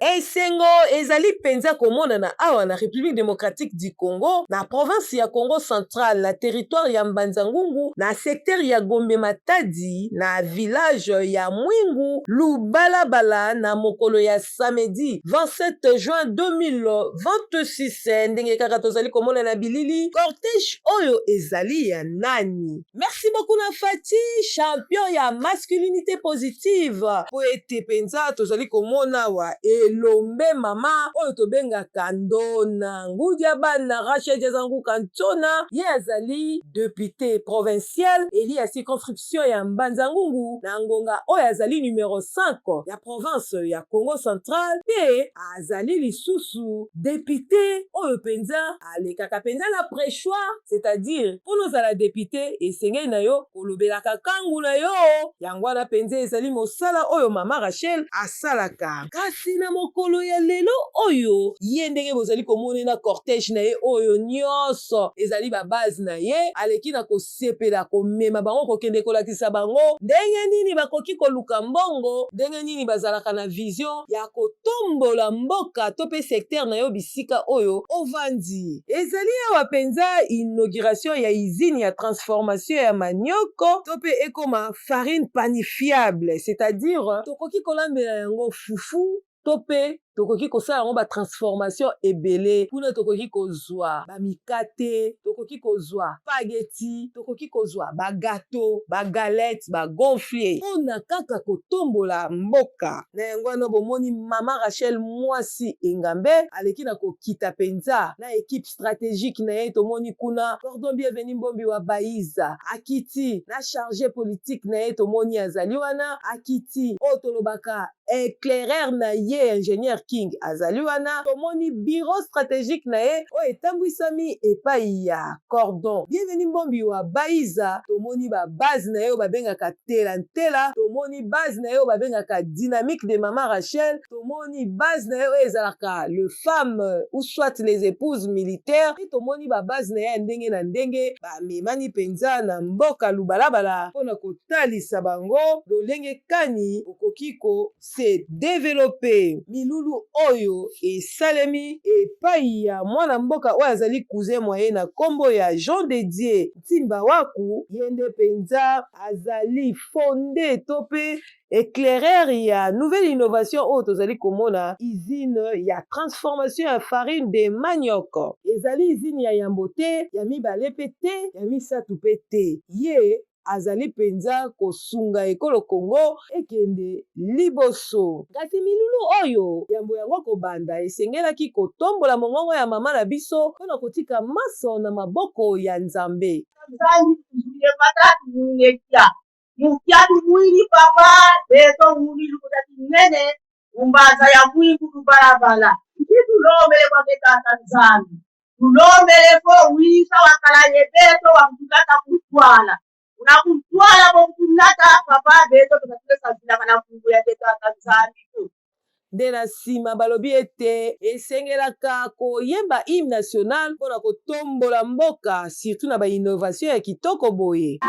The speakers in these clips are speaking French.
esengo ezali penza komonana awa na République démocratique du Congo, na province ya Congo central, na territoire ya Mbanza-Ngungu, na secteur ya Gombe Matadi, na village ya Mwingu Lubalabala, na mokolo ya samedi 27 juin 2026. Ndenge kaka tozali komona na bilili cortège oyo ezali ya nani. Merci beaucoup na Fati, champion ya masculinité positive, po ete penza tozali komona wa elombe mama oyo tobengaka Ndona Ngudia bana Rachel Jazangu Kantona, ye azali député provincial eli ya circonscription ya Mbanza-Ngungu na ngonga oyo azali numéro 5 ya province ya Congo central, pe azali lisusu député oyo penza alekaka penza na préchoir, c'est-à-dire pour nous ala député esengeli na yo kolobelaka kangu na yo, yango wana penza ezali mosala oyo mama Rachel asalaka. Kasi na mokolo ya lelo oyo ye ndenge bozali komona na cortège na ye oyo nyonso ezali ba base na ye, aleki na kosepela komema bango kokende kolakisa bango ndenge nini bakoki koluka mbongo, ndenge nini bazalaka na vision ya kotombola mboka to pe secteur na yo bisika oyo ovandi. Ezali awa penza inauguration ya usine ya transformation ya manioko to pe ekoma farine panifiable, c'est-à-dire tokoki kolambela yango fufu to pe tokoki kosala yango ba transformation ebele, kuna tokoki kozwa ba mikate, tokoki kozwa spaghetti, tokoki kozwa ba gâteau, ba galette, ba gonflé, mpona kaka kotombola mboka. Na yango wana bomoni mama Rachel mwasi Engambe aleki na kokita penza na équipe stratégique na ye, tomoni kuna cordon bienvenu mbombi wa Baiza akiti na chargé politique na ye, tomoni azali wana akiti oyo tolobaka éclaireur na ye ingénieur King azali wana, tomoni bureau stratégique na ye oyo etambwisami epai ya cordon bienvenu mbombi wa Baiza, tomoni ba base na ye oyo babengaka tela, tomoni base na ye oyo babengaka dynamique de mama Rachel, tomoni base na ye oyo ezalaka le femme ou soit les épouses militaires, et tomoni ba base na ye ndenge na ndenge bamemani penza na mboka Lubalabala mpona kotalisa bango lolenge kani okoki ko se développer. Milulu oyo esalemi epai ya mwana mboka oyo azali cousin moyen na kombo ya Jean Dédier Ntimba Waku, yende penza azali fondé to pe éclaireur ya nouvelle innovation oyo tozali komona usine ya transformation ya farine de manioc. Ezali usine ya yambo te, ya mibale pe te, ya misatu pe te. Ye azali penza kosunga ekolo Congo ekende liboso. Kasi milulu oyo yambo yango kobanda esengelaki kotombola mongongo ya mama na biso mpona kotika maso na maboko ya Nzambe. Mukiatu mwili papa beto mwili kutati nene umbaza ya mwingu Lubalabala kitu lombele kwa betata Nzambe tulombele ko wisa wakalanye beto wa mkutata kutwala unakutwala kwa mkunata papa beto tukatile sabila kana fungu ya betata Nzambe tu. Nde na nsima balobi ete esengelaka koyemba hymne national mpona kotombola mboka surtout na ba innovation ya kitoko boye.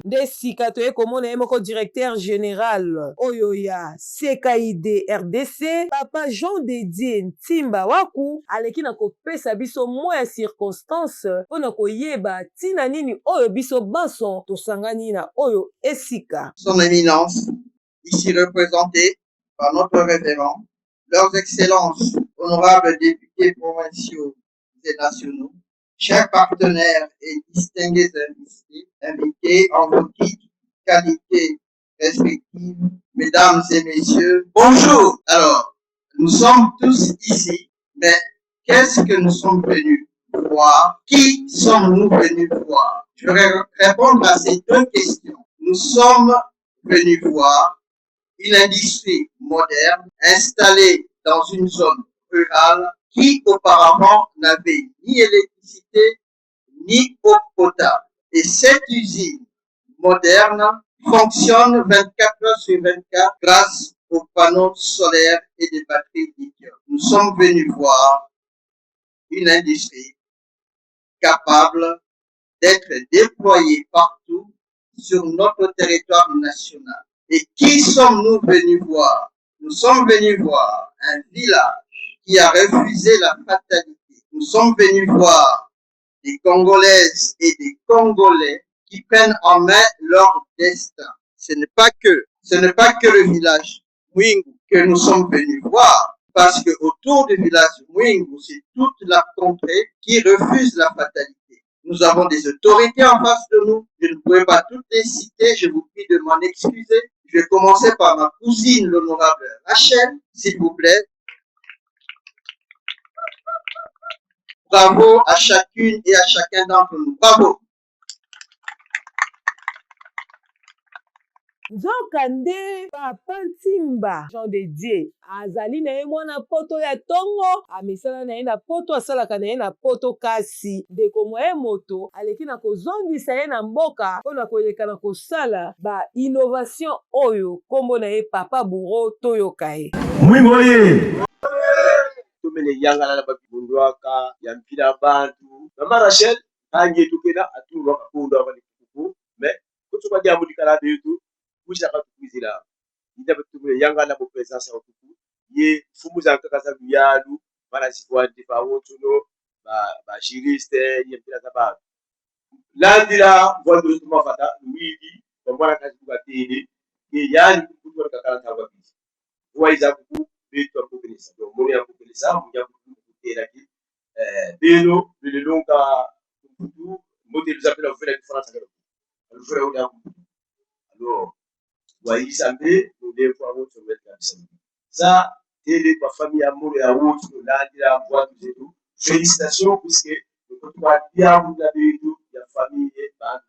Nde sika toye komona ye moko directeur général oyo ya CKID RDC papa Jean Dédier Ntimba Waku aleki na kopesa biso mwa ya circonstance mpona koyeba tina nini oyo biso banso tosangani na oyo esika. Son éminence, ici représentée par notre révérend, leurs excellences, honorables députés provinciaux et nationaux, chers partenaires et distingués invités en vos titres, qualités respectives, mesdames et messieurs, bonjour. Alors, nous sommes tous ici, mais qu'est-ce que nous sommes venus voir? Qui sommes-nous venus voir? Je vais répondre à ces deux questions. Nous sommes venus voir une industrie moderne installée dans une zone rurale qui auparavant n'avait ni électricité ni eau potable. Et cette usine moderne fonctionne 24 heures sur 24 grâce aux panneaux solaires et des batteries lithium. Nous sommes venus voir une industrie capable d'être déployée partout sur notre territoire national. Et qui sommes-nous venus voir? Nous sommes venus voir un village qui a refusé la fatalité. Nous sommes venus voir des Congolaises et des Congolais qui prennent en main leur destin. Ce n'est pas que le village Mwingu que nous sommes venus voir, parce que autour du village Mwingu, c'est toute la contrée qui refuse la fatalité. Nous avons des autorités en face de nous. Je ne pourrais pas toutes les citer. Je vous prie de m'en excuser. Je vais commencer par ma cousine, l'honorable Rachel, s'il vous plaît. Bravo à chacune et à chacun d'entre nous. Bravo. Nzokande papa Ntimba Jean de Dieu azali na ye mwana poto ya tongo amisala na ye na poto asalaka na ye na poto kasi ndeko mwa ye moto aleki na kozongisa ye na mboka mpona koleka na kosala ba innovation oyo kombo na ye papa Buro toyoka ye mwimoye tumene yangala na babibundwaka ya mpila bantu mama Rachel hangi tukena atulwa kakundo abali kuku me kutuka jamu dikala betu kuja katukizira ida betumule yangala bo presence ya kuku ye fumuza nkakaza byalu bala zikwandi pa wotuno ba juriste ye mpila za bantu landira vondo tumafata wili bamwana kazi kugatini ye yani kuku kakala tangwa bizi waiza kuku betu apokelesa donc moni apokelesa munya kutera ki beno le longa kuku modèle nous appelle à faire la différence avec le frère ou alors waisambe ndio kwa wote wetu ça tele kwa famille amour ya wote landira kwa zetu félicitations puisque nous kwa bien vous avez tout la famille ba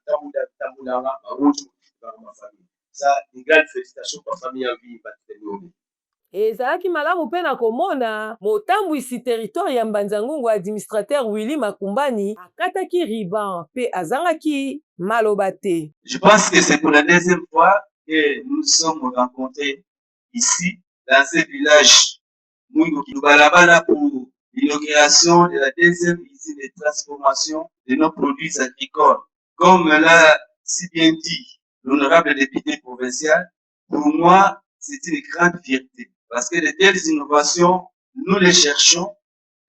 tamula ba wote kwa ma famille ça une grande félicitations pour famille en vie batenu ezalaki malamu mpe na komona motambwisi territoire ya Mbanza-Ngungu administrateur Willy Makumbani akataki riban mpe azangaki maloba te. Je pense que c'est pour la deuxième fois que nous sommes rencontrés ici dans ce village Mwingu Kinubalabala pour l'inauguration de la deuxième usine de transformation de nos produits agricoles. Comme l'a si bien dit l'honorable député provincial, pour moi c'est une grande fierté. Parce que de telles innovations, nous les cherchons.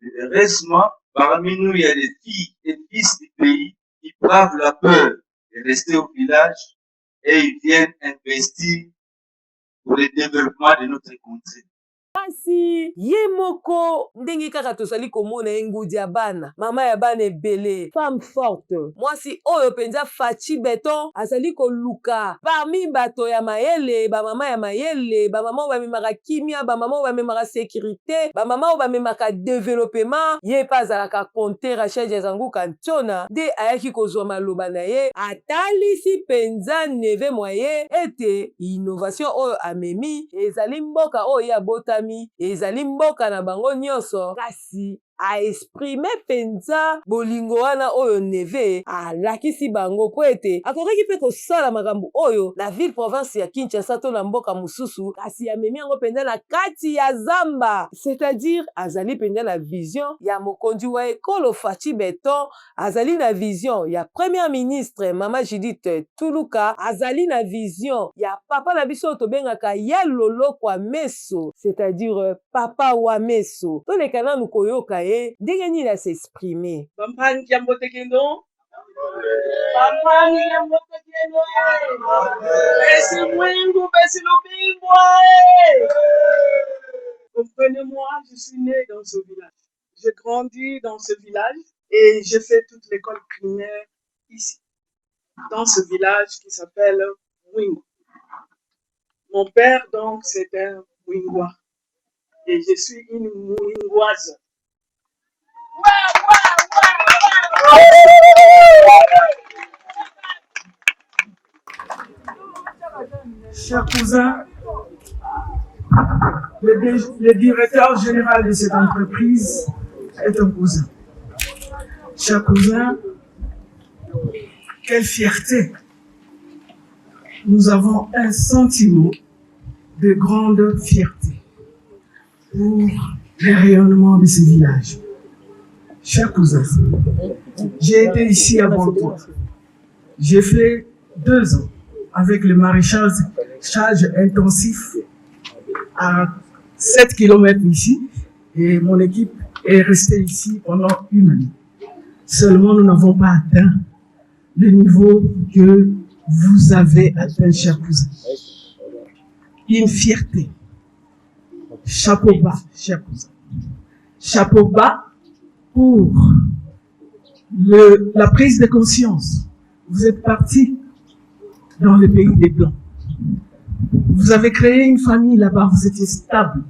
Heureusement, parmi nous, il y a des filles et fils du pays qui bravent la peur de rester au village et ils viennent investir pour le développement de notre contrée. Kasi ye moko ndenge kaka tozali komona ye ngudi ya bana mama ya bana ebele femme forte mwasi oyo penza Fachi Beton azali koluka parmi bato ya mayele bamama ya mayele bamama oyo bamemaka kimia bamama oyo bamemaka sécurité bamama oyo bamemaka développement ye mpe azalaka konte Rachel Jezanguka Ntiona nde ayaki kozwa maloba na ye atalisi penza neve mwa ye ete innovation oyo amemi ezali mboka oyo ya botami ezali mboka na bango nyonso kasi aexprime penza bolingo wana oyo neve alakisi bango po ete akokaki mpe kosala makambo oyo na ville province ya Kinshasa to na mboka mosusu kasi amemi yango penza na kati ya zamba c'est-à-dire azali penza na vision ya mokonzi wa ekolo Fachi Beton azali na vision ya première ministre mama Judith Tuluka azali na vision ya papa na biso tobengaka ya Lolokwa Meso c'est-à-dire papa wa Meso toleka nanu koyoka ndenge nini s'exprimer. Pampani jambo tekendo. Pampani jambo tekendo. Besi Mwingu, besi Lubingwa. Comprenez-moi, je suis né dans ce village. J'ai grandi dans ce village et j'ai fait toute l'école primaire ici, dans ce village qui s'appelle Mwingu. Mon père, donc, c'est un Mwingois et je suis une Mwingoise. Chers cousins, le directeur général de cette entreprise, est un cousin. Cher cousin, quelle fierté. Nous avons un sentiment de grande fierté pour le rayonnement de ce village. Cher cousin, j'ai été ici avant toi. J'ai fait 2 ans avec le maraîchage intensif à 7 km ici et mon équipe est restée ici pendant 1 année. Seulement, nous n'avons pas atteint le niveau que vous avez atteint, cher cousin. Une fierté. Chapeau bas, cher cousin. Chapeau bas pour la prise de conscience. Vous êtes parti dans le pays des Blancs. Vous avez créé une famille là-bas, vous étiez stable.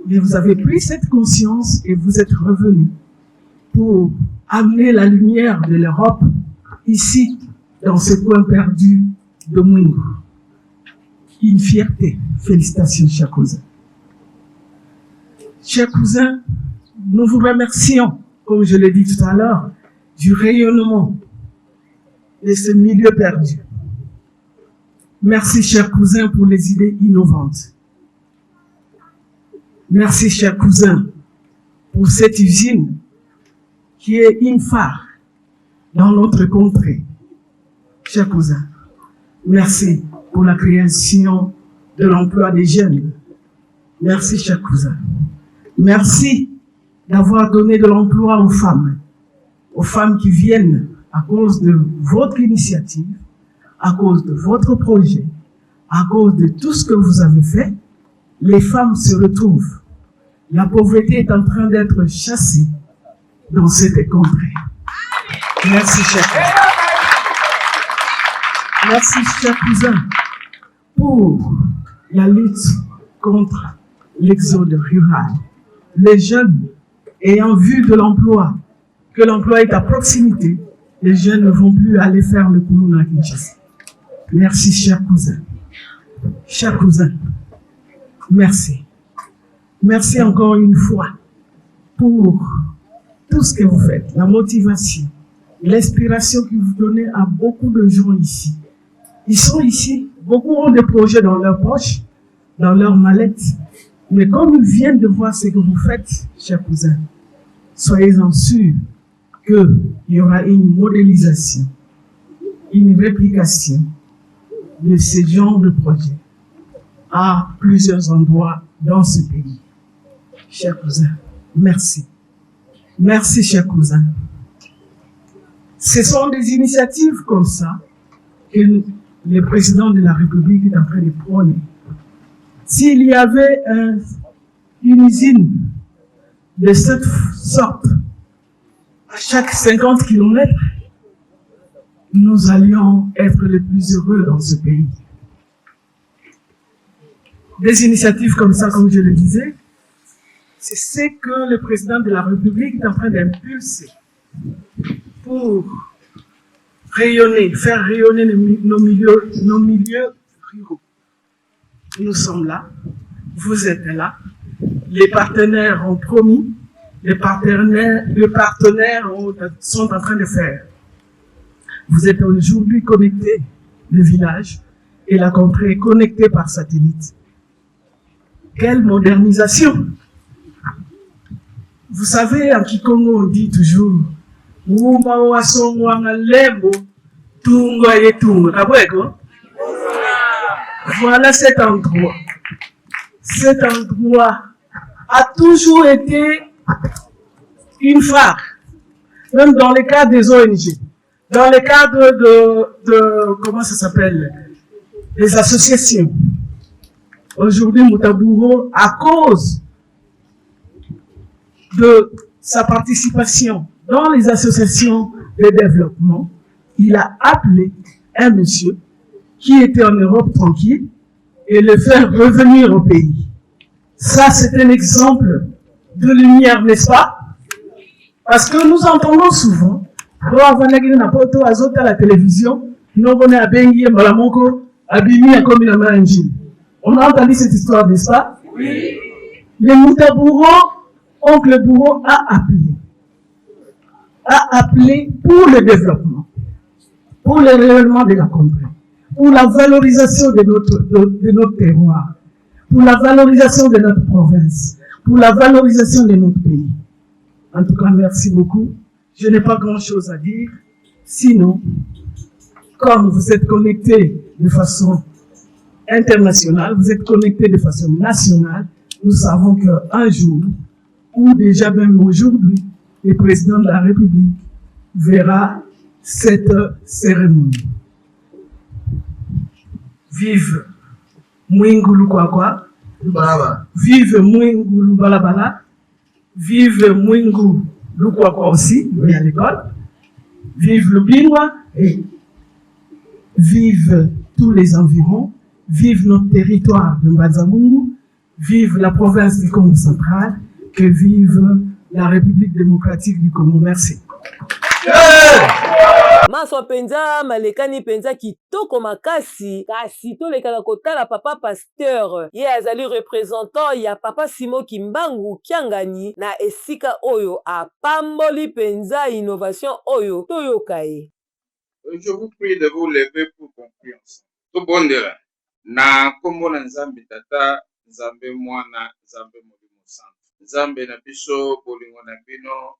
Mais vous avez pris cette conscience et vous êtes revenu pour amener la lumière de l'Europe ici, dans ce coin perdu de Mwingo. Une fierté. Félicitations, cher cousin. Chers cousins, nous vous remercions, comme je l'ai dit tout à l'heure, du rayonnement de ce milieu perdu. Merci, chers cousins, pour les idées innovantes. Merci, chers cousins, pour cette usine qui est une phare dans notre contrée. Chers cousins, merci pour la création de l'emploi des jeunes. Merci, chers cousins. Merci d'avoir donné de l'emploi aux femmes qui viennent à cause de votre initiative, à cause de votre projet, à cause de tout ce que vous avez fait. Les femmes se retrouvent. La pauvreté est en train d'être chassée dans cette contrée. Merci, chers cousins. Merci, chers cousins, pour la lutte contre l'exode rural. Les jeunes ayant vu de l'emploi, que l'emploi est à proximité, les jeunes ne vont plus aller faire le Koulouna Kinshasa. Merci, chers cousins. Chers cousins, merci. Merci encore une fois pour tout ce que vous faites, la motivation, l'inspiration que vous donnez à beaucoup de gens ici. Ils sont ici, beaucoup ont des projets dans leur poche, dans leur mallette, mais comme ils viennent de voir ce que vous faites, chers cousins, soyez-en sûrs qu'il y aura une modélisation, une réplication de ce genre de projet à plusieurs endroits dans ce pays. Chers cousins, merci. Merci, chers cousins. Ce sont des initiatives comme ça que le président de la République est en train de prôner. S'il y avait une usine de cette sorte à chaque 50 km, nous allions être les plus heureux dans ce pays. Des initiatives comme ça, comme je le disais, c'est ce que le président de la République est en train d'impulser pour rayonner, faire rayonner nos milieux ruraux. Nous sommes là, vous êtes là, les partenaires ont promis, les partenaires sont en train de faire. Vous êtes aujourd'hui connectés, le village et la contrée connectés par satellite. Quelle modernisation! Vous savez, en Kikongo, on dit toujours voilà cet endroit. Cet endroit a toujours été une phare, même dans le cadre des ONG, dans le cadre de comment ça s'appelle, des associations. Aujourd'hui, Moutabouro, à cause de sa participation dans les associations de développement, il a appelé un monsieur qui était en Europe tranquille et le faire revenir au pays. Ça, c'est un exemple de lumière, n'est-ce pas? Parce que nous entendons souvent, à la télévision, on a entendu cette histoire, n'est-ce pas? Oui. Les Moutabouro Oncle Bourreau a appelé pour le développement, pour le rayonnement de la contrée, pour la valorisation de notre terroir, pour la valorisation de notre province, pour la valorisation de notre pays. En tout cas, merci beaucoup. Je n'ai pas grand-chose à dire. Sinon, comme vous êtes connectés de façon internationale, vous êtes connectés de façon nationale, nous savons qu'un jour, ou déjà même aujourd'hui, le président de la République verra cette cérémonie. Vive Mwingu Lukwakwa, vive Mwingu Lubalabala, vive Mwingu Lukwakwa aussi, il est à l'école, vive Lubingwa et vive tous les environs, vive notre territoire de Mbanza-Ngungu, vive la province du Congo central, que vive la République démocratique du Congo. Merci. Maswa penza malekani penza kitoko makasi kasi tolekaka kotala papa pasteur ye azali représentant ya papa Simo Kimbangu Kiangani na esika oyo apamboli penza innovation oyo toyoka ye. Je vous prie de vous lever pour conclure ensemble. Tobondela na kombo na Nzambe tata Nzambe mwana Nzambe molimo santo Nzambe na biso bolingo na bino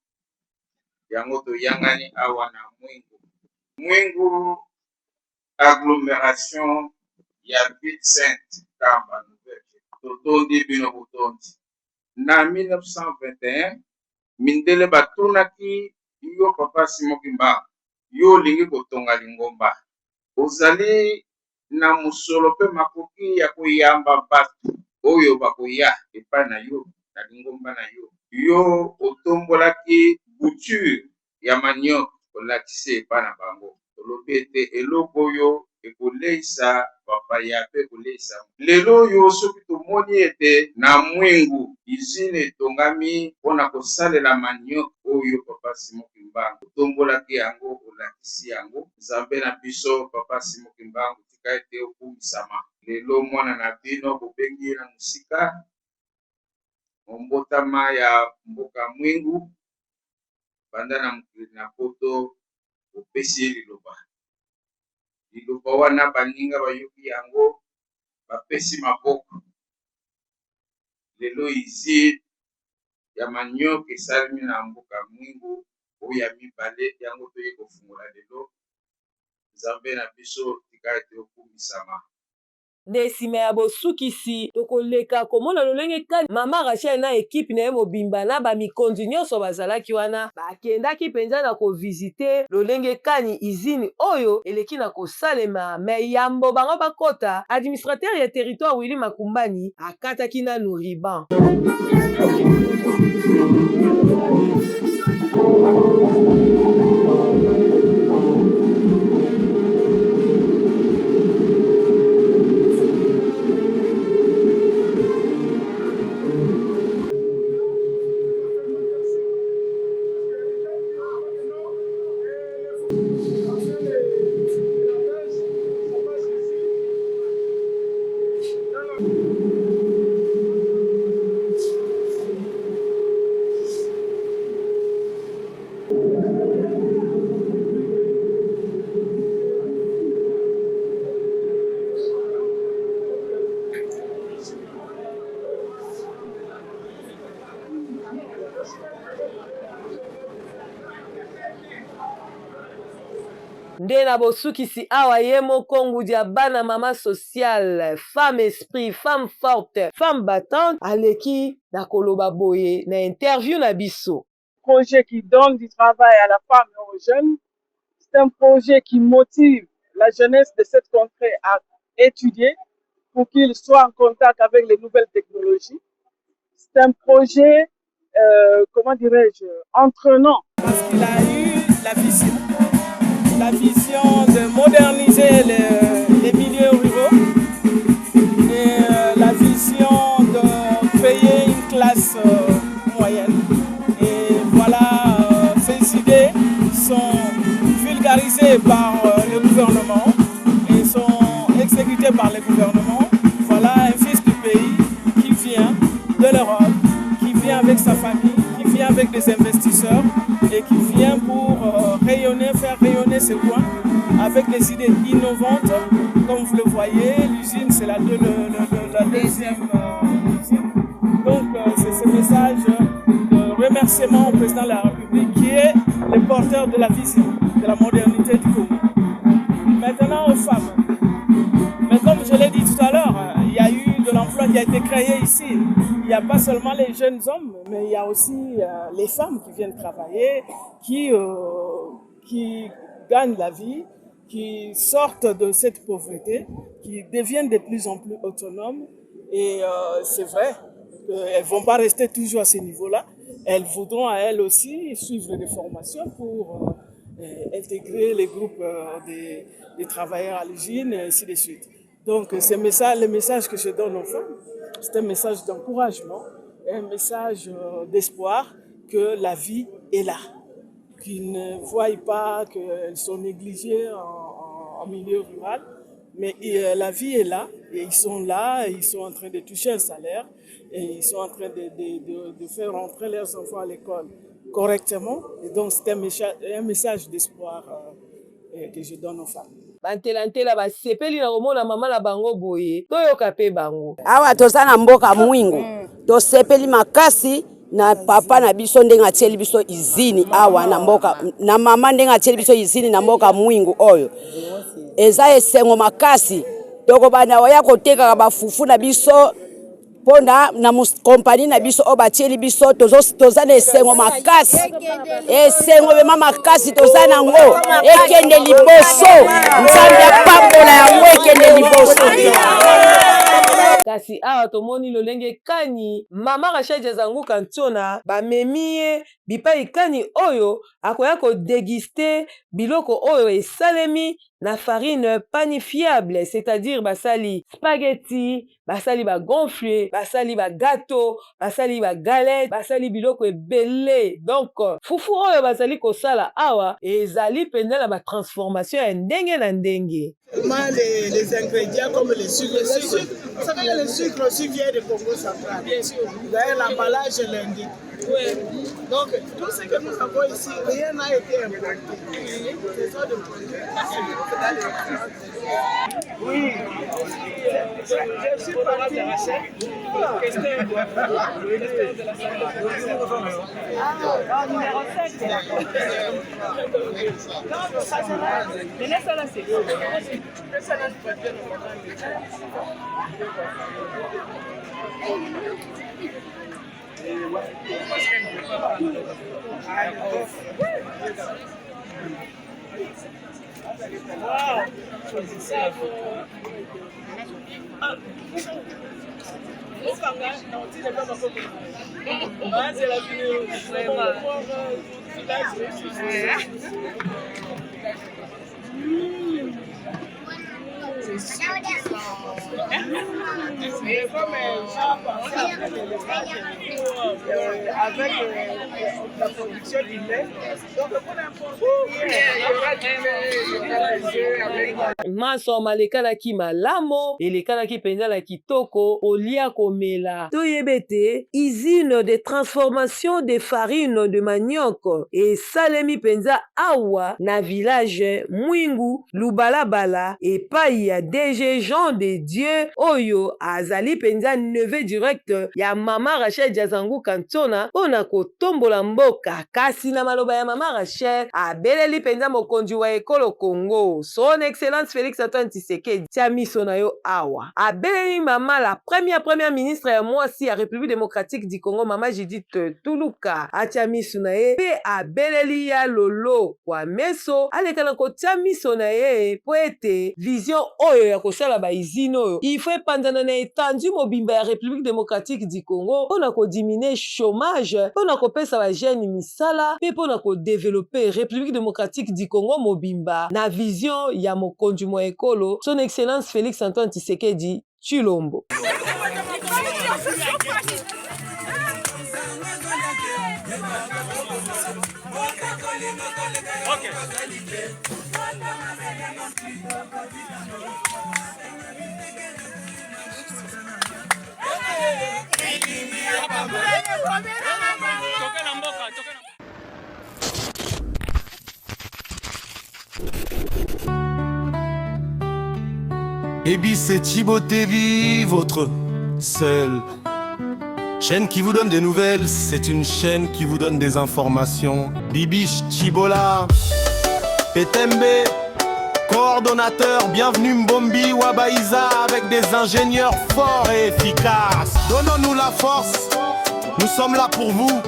yango toyangani awa na Mwingu agglomération ya Ville Sainte Kamba Nouvelle totondi bino botondi na 1921 mindele batunaki yo papa Simo Kimbangu yo lingi kotonga lingomba ozali na musolo pe makoki ya koyamba batu oyo bakoya epai na yo na lingomba na yo otombolaki bouture ya manioc olakisi epai na bango olobi ete eloko oyo ekoleisa bapaya pe ekoleisa lelo oyo soki tomoni ete na Mwingu usine etongami mpona kosalela manioc oyo papa Simo Kimbangu otombolaki yango olakisi yango Nzambe na biso papa Simo Kimbangu tika ete okumisama lelo mwana na bino bobengi na mosika mombotama ya mboka Mwingu banda na mokili na poto opesi liloba wana baninga bayoki yango bapesi maboko lelo izine ya manioc esalemi na mboka Mwingu oyo ya mibale yango toye kofungola lelo Nzambe na biso tika ete okumisama. Nde nsima ya bosukisi tokoleka komona lolenge kani mama Rachel na ekipe na ye mobimba na bamikondi nyonso bazalaki wana bakendaki mpenza na kovisite lolenge kani izine oyo eleki na kosalema me yambo bango bakota administrateur ya territoire Willy Makumbani akataki nanu riban. Nde na bosukisi awa ye moko ngudi ya bana mama sociale, femme esprit, femme forte, femme battante, aleki na koloba boye na interview na biso. Projet qui donne du travail à la femme et aux jeunes. C'est un projet qui motive la jeunesse de cette contrée à étudier pour qu'ils soient en contact avec les nouvelles technologies. C'est un projet, comment dirais-je, entraînant. Parce qu'il a eu la vision de moderniser les milieux ruraux et la vision de créer une classe moyenne. Et voilà, ces idées sont vulgarisées par le gouvernement et sont exécutées par le gouvernement. Voilà un fils du pays qui vient de l'Europe, qui vient avec sa famille avec des idées innovantes. Comme vous le voyez, l'usine, c'est la deuxième usine. Donc, c'est ce message de remerciement au président de la République qui est le porteur de la vision, de la modernité du Congo. Maintenant, aux femmes. Mais comme je l'ai dit tout à l'heure, il y a eu de l'emploi qui a été créé ici. Il n'y a pas seulement les jeunes hommes, mais il y a aussi les femmes qui viennent travailler, qui gagnent la vie, qui sortent de cette pauvreté, qui deviennent de plus en plus autonomes. Et c'est vrai qu'elles ne vont pas rester toujours à ce niveau-là. Elles voudront à elles aussi suivre des formations pour intégrer les groupes des travailleurs à l'usine, et ainsi de suite. Donc, le message que je donne aux femmes, c'est un message d'encouragement, un message d'espoir que la vie est là, qu'ils ne voient pas qu'elles sont négligées en milieu rural, mais la vie est là, et ils sont là, et ils sont en train de toucher un salaire, et ils sont en train de faire rentrer leurs enfants à l'école correctement. Et donc, c'est un message d'espoir que je donne aux femmes. bantelantela basepeli na komona mama na bango boye toyoka pe bango awa toza na mboka mwingu tosepeli makasi na papa na biso ndenge atieli biso izini awa na mboka na mama ndenge atieli biso izini na mboka mwingu oyo eza esengo makasi tokobanda oya koteka bafufu na biso ponda na kompani na biso o batieli biso toza na esengo makasi esengo bema makasi toza nango ekende liboso nzambe apambola yango ekende liboso. kasi awa tomoni lolenge kani mama Rachel Diazanguka Ntona bamemi ye bipai kani oyo akoya kodeguste biloko oyo esalemi na farine panifiable, c'est-à-dire basali spaghetti, basali ba gonflé, basali ba gâteau, basali ba galette, basali biloko ebele. Donc fufu oyo basali kosala awa ezali pendant la transformation ya ndenge na ndenge. Les ingrédients comme le sucre. Vous savez que le sucre aussi vient de Congo central. Bien sûr. D'ailleurs, l'emballage l'indique. Oui. Donc, tout ce que nous avons ici, rien n'a été importé. C'est ça de produits. Oui. Je suis parti. Numéro 7. Non, ça c'est là. Ça là, c'est ça là, c'est la vidéo. Avec la production du lait. Donc, maso malekalaki malamo elekalaki penza la kitoko olia komela toyebete usine de transformation de farine de manioc et salemi penza awa na village Mwingu Lubalabala et epai ya DG Jean de Dieu oyo azali penza neveu direct ya mama Rachel Diazanguka Ntona mpona kotombola mboka. Kasi na maloba ya mama Rachel abeleli penza mokonzi wa ekolo Congo son excellence Félix Antoine Tshisekedi tia miso na yo awa. Abeleli mama la première ministre ya mwasi ya République démocratique du Congo mama Judith Tuluka atia miso na ye pe abeleli ya lolo kwa meso alekana kotia miso na ye po ete vision oyo ya kosala ba izine oyo il faut epandana na étendue mobimba ya République démocratique du Congo mpona kodimine chômage mpona kopesa ba jeune misala pe mpona kodévelopper République démocratique du Congo mobimba na vision ya mokonzi mwa ekolo son excellence Félix Antoine Tshisekedi Tshilombo. Okay. Ebi, c'est Thibaut TV, votre seule chaîne qui vous donne des nouvelles. C'est une chaîne qui vous donne des informations. Bibiche Chibola, Petembe, coordonnateur, bienvenue Mbombi Wabaïza avec des ingénieurs forts et efficaces. Donnons-nous la force, nous sommes là pour vous.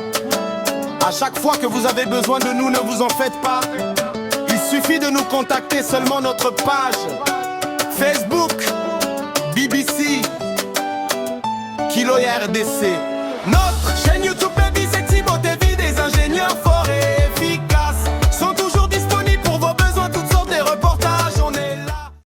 À chaque fois que vous avez besoin de nous, ne vous en faites pas. Il suffit de nous contacter, seulement notre page Facebook, BBC, Kilo RDC. Notre chaîne YouTube